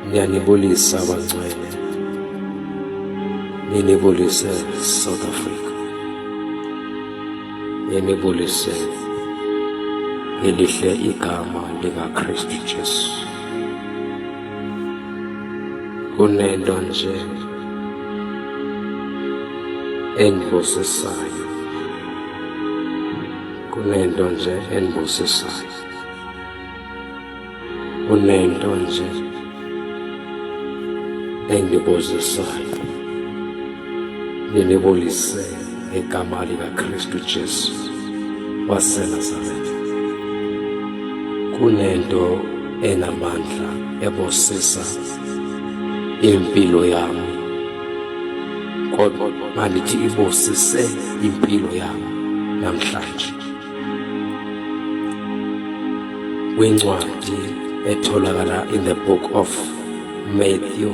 Ngiyanibulisa abangcwele, ninibulise South Africa, ninibulise ngelihle igama likaKristu Jesu. Kunento nje engibusisayo, kunento nje engibusisayo, kunento nje engibusisayo. Ninibulise ngegama likaKristu Jesu waseNazaretha. Kunento enamandla ebusisa impilo yami, kodwa mandithi ibusise impilo yami namhlanje. Kwincwadi etholakala in the book of Matthew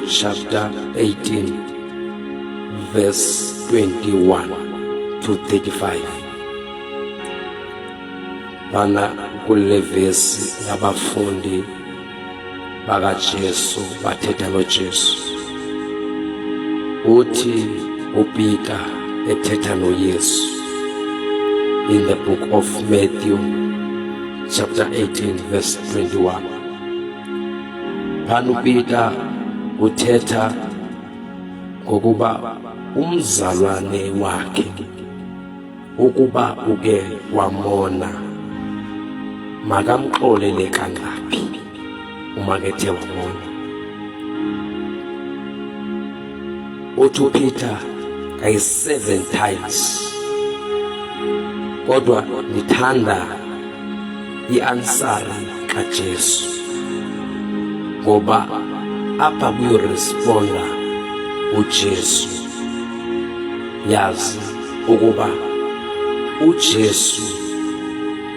chapter 18 verse 21 to 35. Bana kule vesi abafundi bakaJesu bathetha noJesu. Uthi uPeter ethetha noYesu in the book of Matthew chapter 18 verse 21. Bana uPeter uthetha ngokuba umzalwane wakhe ukuba uke wamona makamxolele kangaphi uma kethe wamona. Uthi uPeter kayi-7 times, kodwa ngithanda i-ansari kaJesu ngoba apha kuyoresponda uJesu. Yazi ukuba uJesu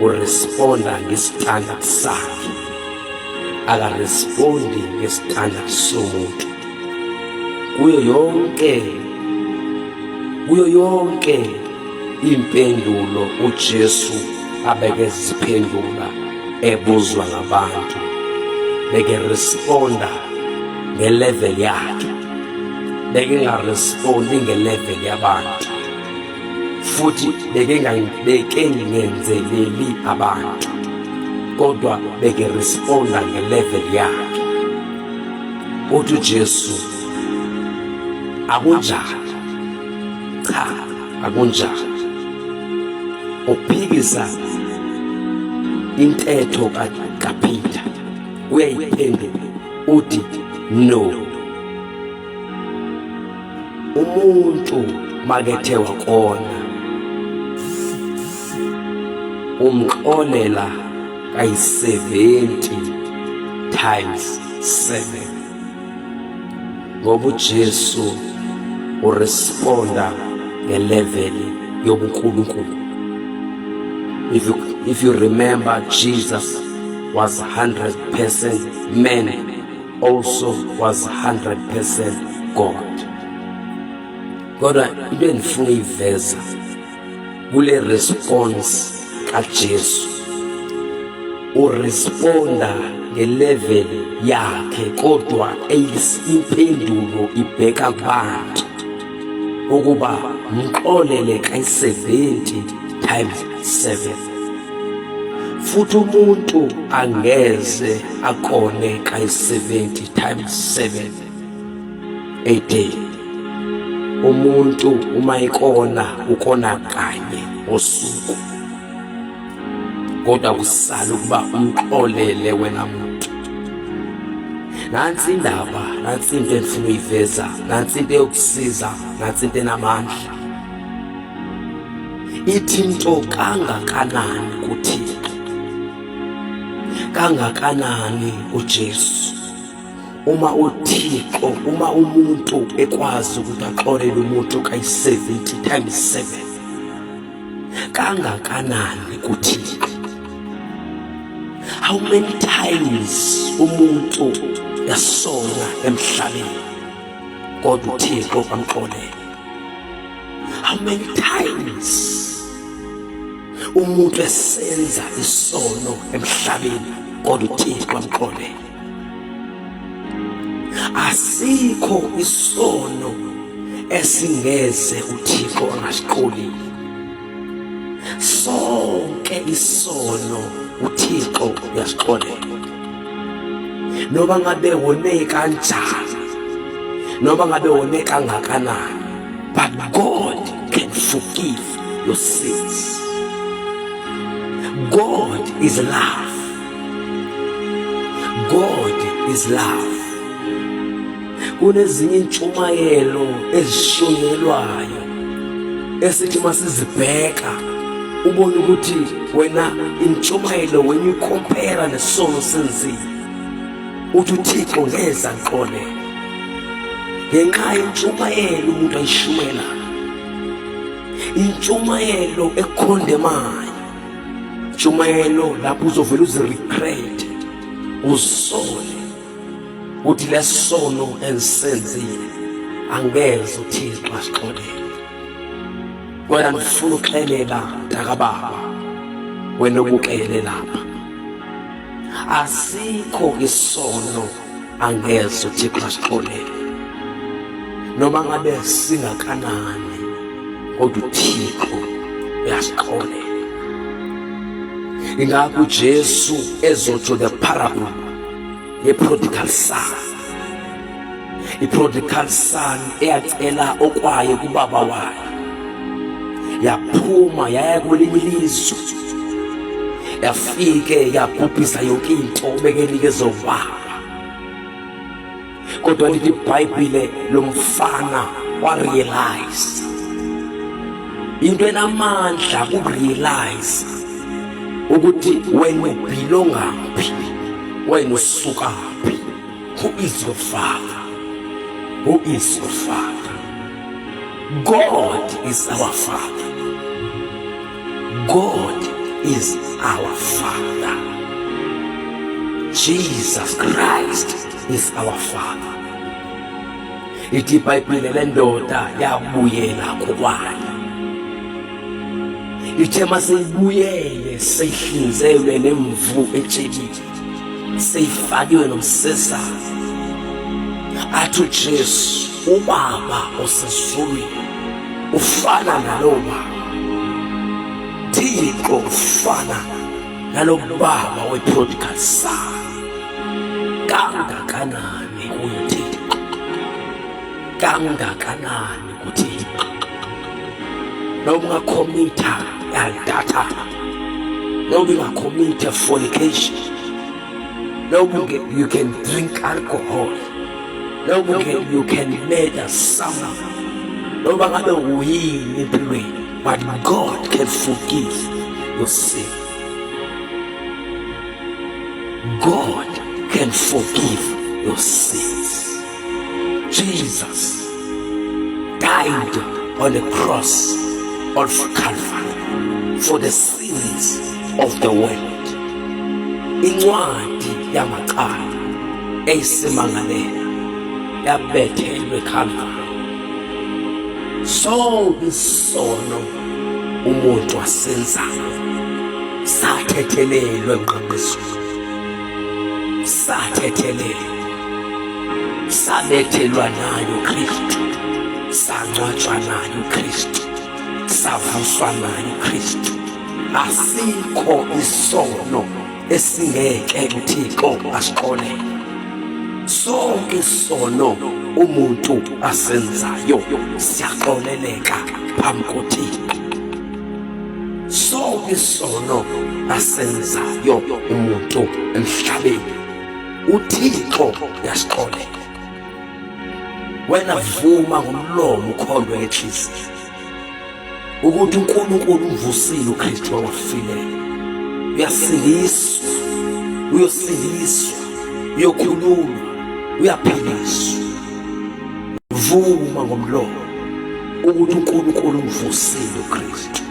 uresponda ngesitandard sakhe, akarespondi ngesitandard somuntu. Kuyo yonke impendulo uJesu abeke ziphendula ebuzwa ngabantu, beke responda ngelevel yakhe, beke ngarespondi ngelevel yabantu, futhi beke ngenzeleli abantu, kodwa beke responda ngelevel yakhe. Uthi uJesu akunjalo, cha akunjalo. Uphikisa intetho kaPeter, uyayiphendula uthi no. Umuntu makethe wakona umxolela kayi-70 times 7, ngoba uJesu uresponda ngelevel yobunkulunkulu. If you remember, Jesus was 100% man, also was 100% God. Kodwa into endifuna uyiveza kule response kaJesu, uresponda ngelevel yakhe, kodwa impendulo ibheka kubantu ukuba mxolele kayi-70 times 7. Futhi umuntu angeze akone kayi-70 times 7 a day. Umuntu uma ikona ukona kanye ngosuku, kodwa kusala ukuba umxolele wena muntu. Nansi indaba, nansi into endifuna uyiveza, nansi into yokusiza, nansi into enamandla. Ithi into kangakanani kuThixo, kangakanani uJesu, uma uThixo, uma umuntu ekwazi ukuthi axolele umuntu kayi-70 times 7, kangakanani kuThixo. How many times umuntu yasona emhlabeni kodwa uThixo kamxolele? How many times umuntu esenza isono emhlabeni kodwa uThixo amxolele? Asikho isono esingeze uThixo angasiqolile. Sonke isono uThixo uyasiqolela. Noba ngabe wone kanjani, noba ngabe wone kangakanani, but God can forgive your sins. God is love. God is love. Kunezinye intshumayelo ezishonelwayo esithi masizibheka ubone ukuthi wena intshumayelo, when you compare nesono senzile, uthi uThixo ngeza ngiqolela ngenxa yentshumayelo umuntu ayishumela, intshumayelo ekhondemayo, intshumayelo lapho uzovela uziregret, uzisole uthi lesono engisenzile angeze uThixo asixolele. Wena ngifuna ukuxelela mntakababa, wena obukele lapha, asikho isono angeze uThixo asixolele. Noma ngabe singakanani, kodwa uThixo uyasixolela. Ingakho uJesu ezotsho the parable ye-prodigal son. I-prodigal son eyacela okwayo kubaba wayo, yaphuma yaya kwelinye ilizwe, yafike yabhubhisa yonke into bekenikeza ubaba. Kodwa lithi iBhayibhile lo mfana warealize into enamandla ukurealize ukuthi wena ubelongaphi, wena usukaphi. Who is your father? Who is your father? God is our father. God is our father. Jesus Christ is our father. Ithi iBhayibhile le ndoda yabuyela kubayo. Ithe maseyibuyele seyihlinzelwe nemvu etshebile, seyifakiwe nomsesane, athi uJesu ubaba osezulwini ufana nalowo baba. Thixo ufana nalo baba we-prodigal son. Kangakanani kuyo Thixo, kangakanani kuThixo. Noma ungacommita adultery, noma ungacommita fornication, noma you can drink alcohol, noma you can murder someone, noma ngabe uyini empilweni, but God can forgive your sin. God can forgive your sins. Jesus died on the cross of Calvary for the sins of the world. Incwadi yamaqala eyisemangalela yabethelwe Calvary. Sonke isono umuntu wasenzayo sathethelelwe emqaqisweni, sathethelelwe, sabethelwa nayo uKristu, sangcwatshwa nayo uKristu, savuswa nayo uKristu. Asikho isono esingeke uThixo asiqolele. Sonke isono umuntu asenzayo siyaqoleleka phambi koThixo. Sonke isono asenzayo umuntu emhlabeni uThixo uyasiqolela. Wena vuma ngomlomo ukholwe ngenhliziyo ukuthi uNkulunkulu umvusile uKristu wafileyo. Uyasindiswa, uyosindiswa, uyokhululwa, uyaphiliswa. Vuma ngomlomo ukuthi uNkulunkulu umvusile uKristu.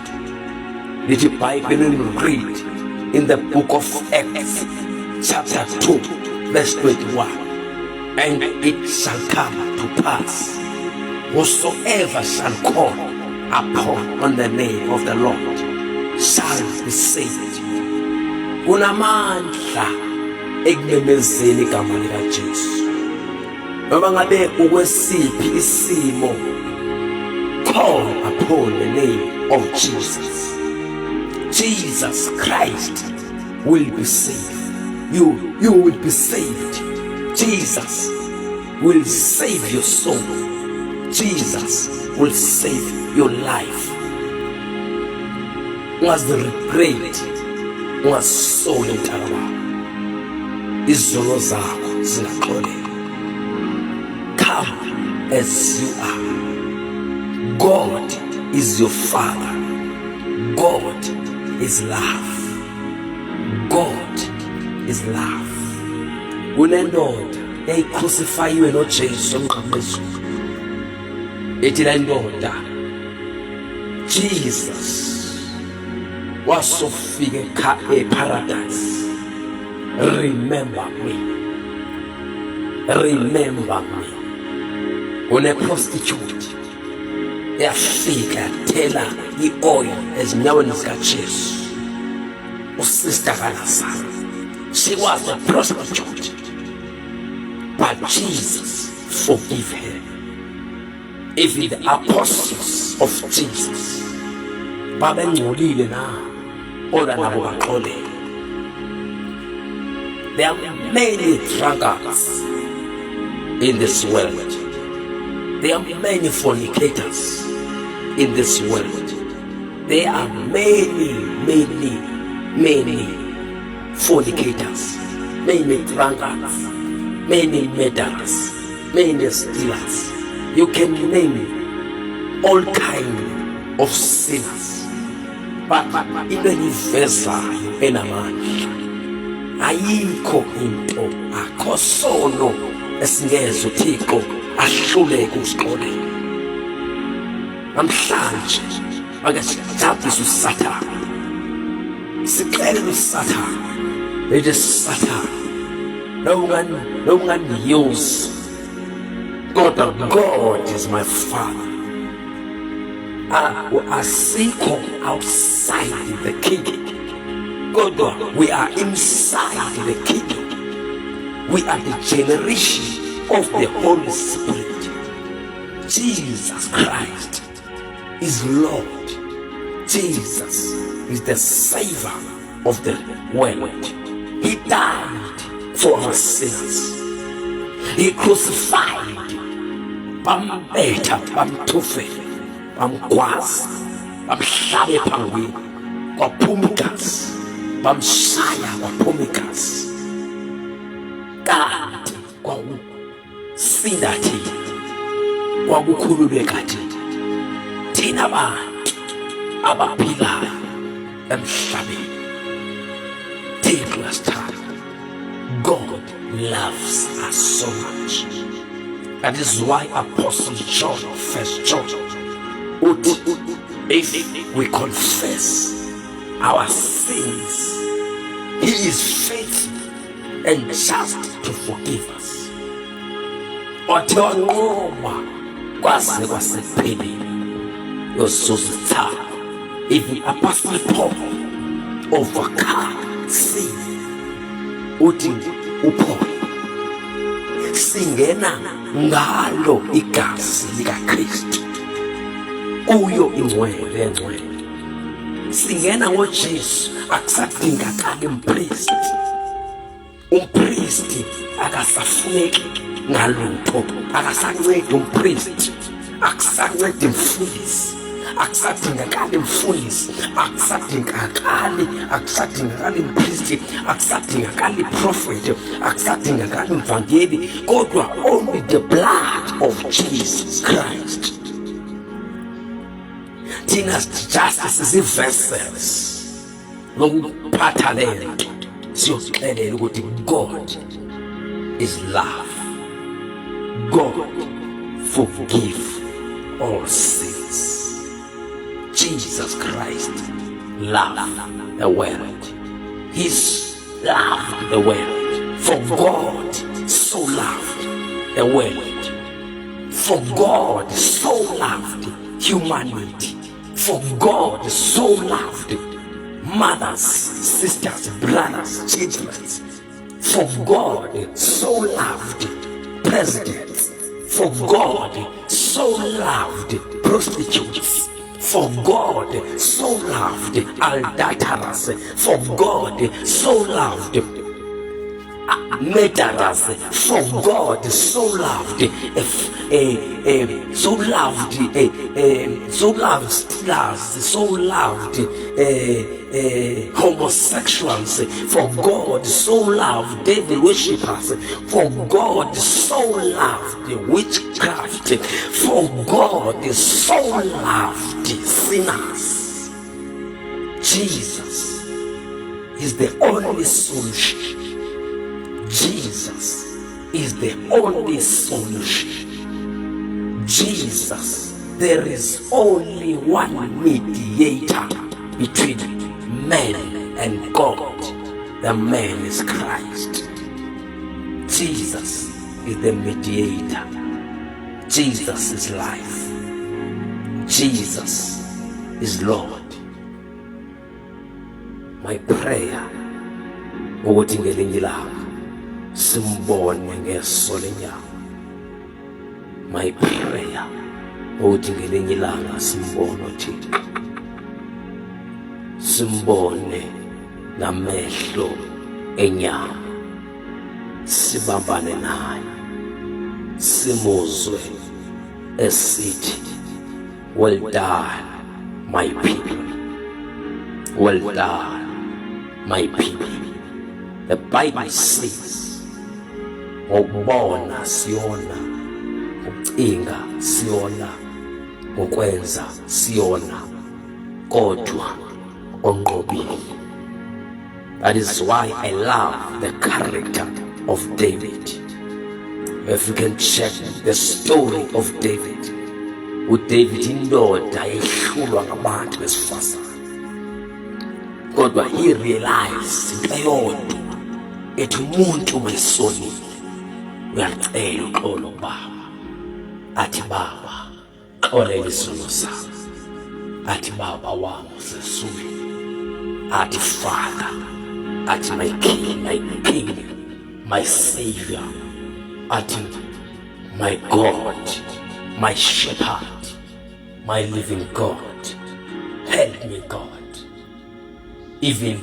Lithi iBhayibheli read in the book of Acts chapter 2 verse 21, and it shall come to pass, whosoever shall call upon on the name of the Lord shall be saved. Kunamandla ekumemezeni igama likaJesu. noma ngabe ukwesiphi isimo, call upon the name of Jesus. Jesus Christ will be saved. You will be saved. Jesus will save your soul. Jesus will save your life. Ungaziregret, ungazisola emntwana wakho. Izono zakho zingaxoleka. Come as you are. God is your Father. God is love. God is love. Kunendoda eyicrucifiyiwe noJesu emqamezweni. Ethi le ndoda, Jesus wasofika eparadise. Remember me. Remember me. Une-prostitute yafika yathela i-oil ezinyaweni zikaJesu. Usister kaLazarus, she was a prostitute, but Jesus forgave her. Even the apostles of Jesus babengcolile na, kodwa nabo baxolele. There are many drunkards in this world. There are many fornicators in this world. There are many fornicators, many drunkards, many murderers, many stealers. You can name all kinds of sinners. But ibeyivezayo enamandla, ayikho into, akho sono esingeze uThixo ahluleke usixolela. Namhlanje ake sijabulise uSathane, sixele uSathane, it is Satan. No one use God. God is my Father. Asikho outside the kingdom. God, we are inside the kingdom. We are the generation of the Holy Spirit. Jesus Christ is Lord. Jesus is the Savior of the world. He died for our sins. He crucified. Bambetha, bamthufela, bamgwaza, bamhlaba ephangweni, kwaphuma igazi, bamshaya kwaphuma igazi. Kanti kwakusinda thina, kwakukhululeka thina bantu abaphilayo emhlabeni. Thixo uyasithanda. God loves us so much. That is why Apostle John, 1 John, if we confess our sins, He is faithful and just to forgive us. Othe wanqoba kwaze kwasephelele yosuzitha. Even Apostle Paul overcome sin. Uthi uPaul singena ngalo igazi likaKristu kuyo ingcwele engcwele. Singena ngoJesu, akusadingakali umpristi akasafuneki ngalutho, akasancedi umpristi, akusancedi umfundisi, akusadingakali umfundisi, akusadingakali umpristi, akusadingakali prophet, akusadingakali umvangeli, kodwa only the blood of Jesus Christ. Thina just zii-vessels lokuphatha le nto siyoxelela ukuthi God is love. God forgive all sins. Jesus Christ loved the world. He's loved the world. For God so loved the world. For God so loved humanity. For God so loved mothers, sisters, brothers, children. For God so loved presidents. For God so loved prostitutes. For God so loved adulterers. For God so loved murderers. For God so loved homosexuals. For God so loved devil worshippers. For God so loved witchcraft. For God so loved sinners. Jesus is the only solution. Jesus is the only solution. Jesus, there is only one mediator between man and God. The man is Christ. Jesus is the mediator. Jesus is life. Jesus is Lord. My prayer, ukuthi ngelinye ilanga simbone ngeso lenyama. My prayer, ukuthi ngelinye ilanga simbone uThixo, simbone ngamehlo enyama, sibambane naye, simuzwe esithi, well done my people, well done my people. The Bible says, ngokubona siyona, ngokucinga siyona, ngokwenza siyona, kodwa onqobile. That is why I love the character of David. If you can check the story of David, uDavid indoda ehlulwa ngabantu besifazane, kodwa he realized eyodwa ethi umuntu mayisonile uyacela uxolo baba, athi baba xolela isono sami, athi baba wami usesule, athi Father, athi my king, my savior, athi my God, my shepherd, my living God, help me God. Even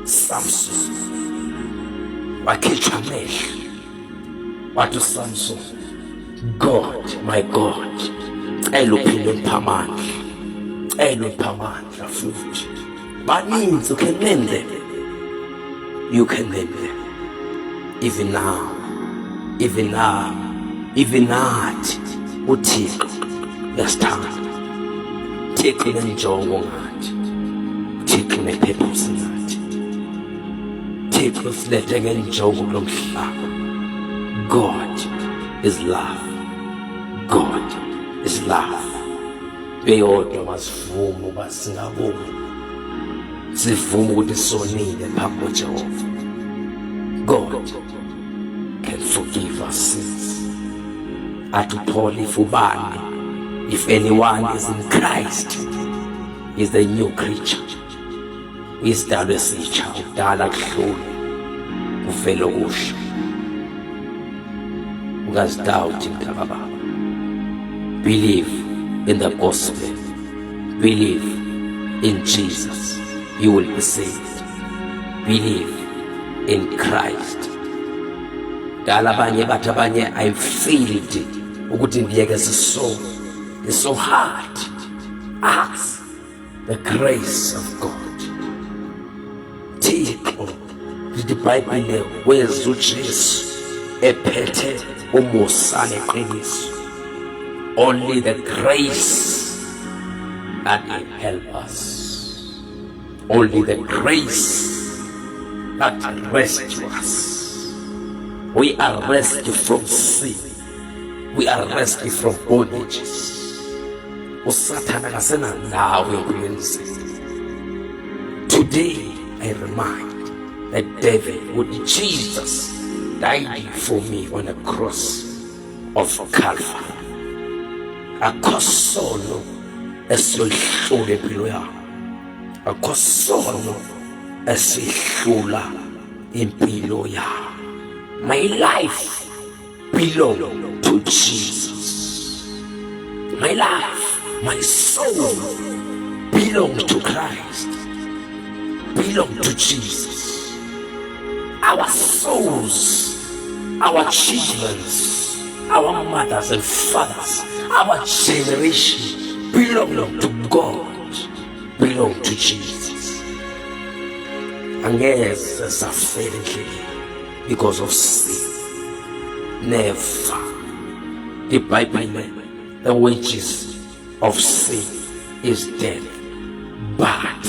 Samson wakhitshwa amehlo, wathi Samson, God, my God, cela uphinde ungiphe amandla, cela ungiphe amandla futhi. Baninzi, you can name them, you can name them. Even now, even nathi uThixo uyasithanda. Thixo unenjongo ngathi, Thixo unepurpose ngathi, Thixo usilethe ngenjongo kulo mhlaba. God is love. God is love. Beyodwa masivuma uba singaboni, sivume ukuthi sonile phambi kuJehova. God can forgive our sins. Athi uPaul, if anyone is in Christ, is the new creature. Isidalwa esitsha, ukudala kudlule, kuvele okusha. Ungazidawuthi mntaka baba. Believe in the gospel. Believe in Jesus. You will be saved. Believe in Christ. Dala abanye bathi abanye I feel it ukuthi ngiyeke siso. It's so hard. Ask the grace of God. Thixo lithi iBhayibhile weza uJesu ephethe umusa neqiniso. Only the grace that can help us. Only the grace that can rescue us. We are rescued from sin. We are rescued from bondages. Usathana kasena ndawo empilweni zethu. Today I remind that David, would Jesus died for me on the cross of Calvary. Akho sono esihlula impilo yami. Akho sono esihlula impilo yami. My life belong to Jesus. My life, my soul belongs to Christ, belong to Jesus. Our souls, our children, our mothers and fathers, our generation belong to God, belong to Jesus. And yes, suffering because of sin. Never. The Bible, the wages of sin is death. But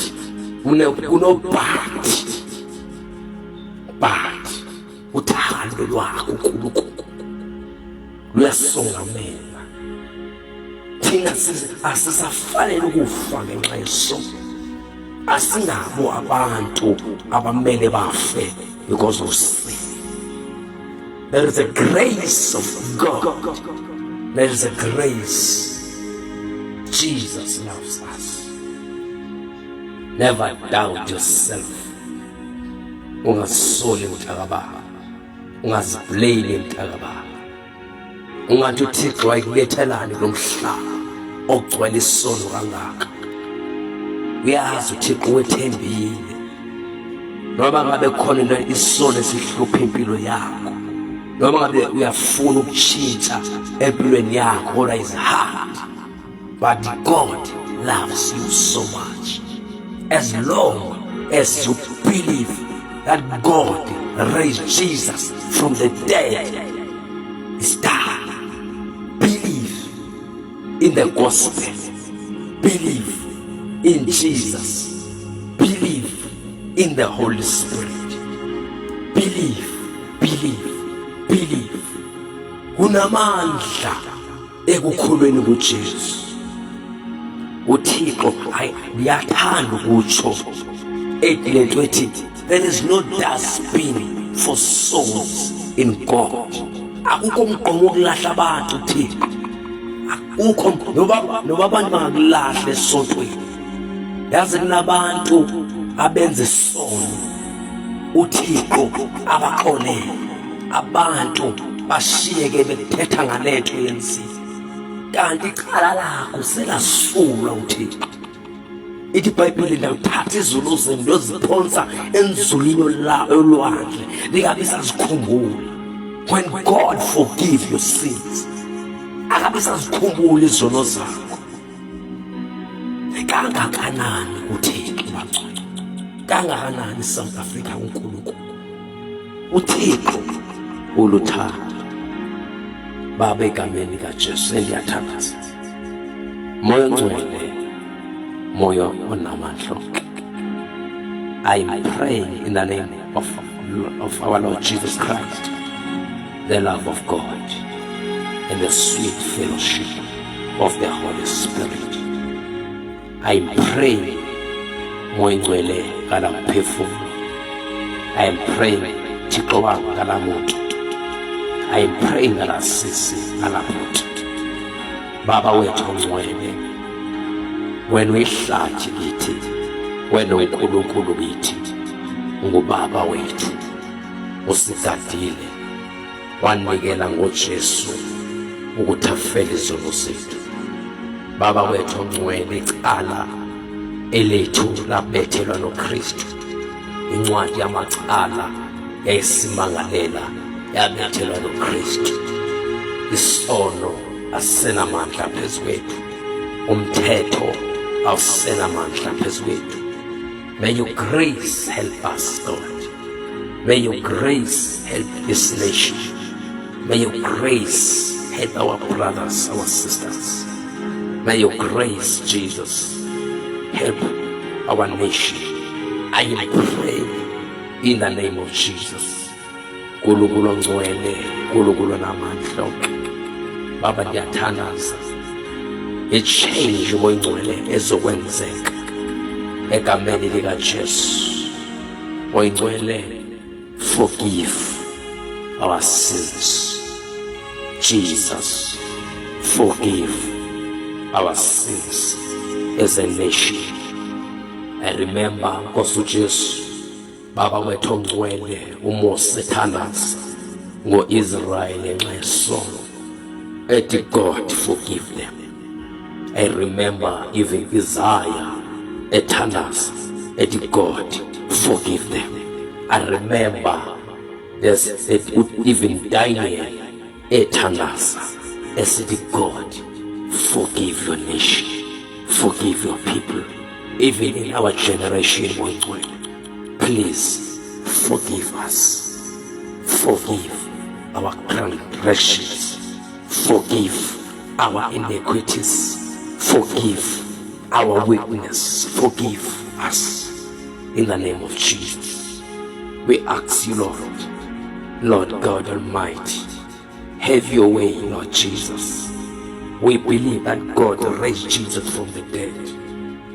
uthando lwakho uNkulunkulu luyasongamela. Thina asisafanele ukufa ngenxa yesono. Asingabo abantu abamele bafe because of sin. There is a grace of God. There is a grace. Jesus loves us. Never doubt yourself. Ungasoli mthakababa. Ungaziblame mthakababa. Ungathi uThixo wayekulethela lomhlaba ogcwele isono kangaka. Uyazi uThixo wethembile. Noma ngabe khona into isono esihlupha impilo yakho. Noma ngabe uyafuna ukutshintsha empilweni yakho kodwa is hard. But God loves you so much. As long as you believe that God raised Jesus from the dead, start. Believe in the gospel. Believe in Jesus. Believe in the Holy Spirit. Believe. Unamandla ekukhulweni kuJesu. uThixo liyathanda ukutsho ethi there is no dustbin for souls in God. Akukho umgqomo wokulahla abantu uThixo. Akukho noba abantu bangakulahla esontweni. Yazi kunabantu abenza isono uThixo abaxolele. Abantu bashiyeke bethetha ngalento yensini. Kanti icala lakho selasula uThixo. Ithi iBhayibheli lawuthatha izulu zenu loziphonsa enzulwini olwandle lingabe sazikhumbula. When God forgive your sins, akabe sazikhumbula izono zakho. Kangakanani uThixo bangcwele. Kangakanani South Africa uNkulunkulu. uThixo uluthando. Baba egameni kaJesu ngiyathandaza. Moya ngcwele, moya onamandla. I pray in the name of our Lord Jesus Christ, the love of God and the sweet fellowship of the Holy Spirit. I pray moya ngcwele kana mphefumulo. I am praying Thixo wami kana muntu. I am praying that asisi alamuntu. Baba wethu ongcwele, wena uyihlathi kithi, wena uNkulunkulu kithi, ungubaba wethu, usigadile, wanikela ngoJesu ukuthi afele izono zethu. Baba wethu ongcwele, icala elethu labethelwa noKristu, incwadi yamacala yayisimangalela yabethelwa noKristu. Isono asenamandla phezu kwethu, umthetho awusenamandla phezu kwethu. May your grace help us, Lord. May your grace help this nation. May your grace help our brothers, our sisters. May your grace, Jesus, help our nation. I am praying in the name of Jesus. Nkulunkulu ongcwele, Nkulunkulu onamandla. Baba ndiyathandaza i-change oyingcwele ezokwenzeka egameni likaJesu. Oyingcwele, forgive our sins. Jesus, forgive our sins as a nation. I remember Nkosi uJesu, Baba wethu ongcwele, uMose ethandaza ngo-Israyeli nxa esono ethi God forgive them. I remember even Isaiah ethandaza ethi God forgive them. I remember there's even Daniel ethandaza esithi God forgive your nation, forgive your people. Even in our generation, please forgive us, forgive our transgressions, forgive our iniquities, forgive our weakness, forgive us in the name of Jesus. We ask you, Lord God Almighty, have your way, Lord Jesus. We believe that God raised Jesus from the dead.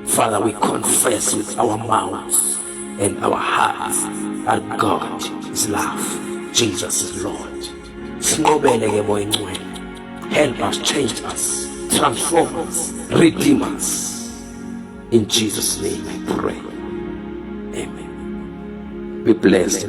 Father, we confess with our mouths and our hearts that God is love, Jesus is Lord. Help us, change us, transform us, redeem us. In Jesus' name I pray. Amen. Be blessed.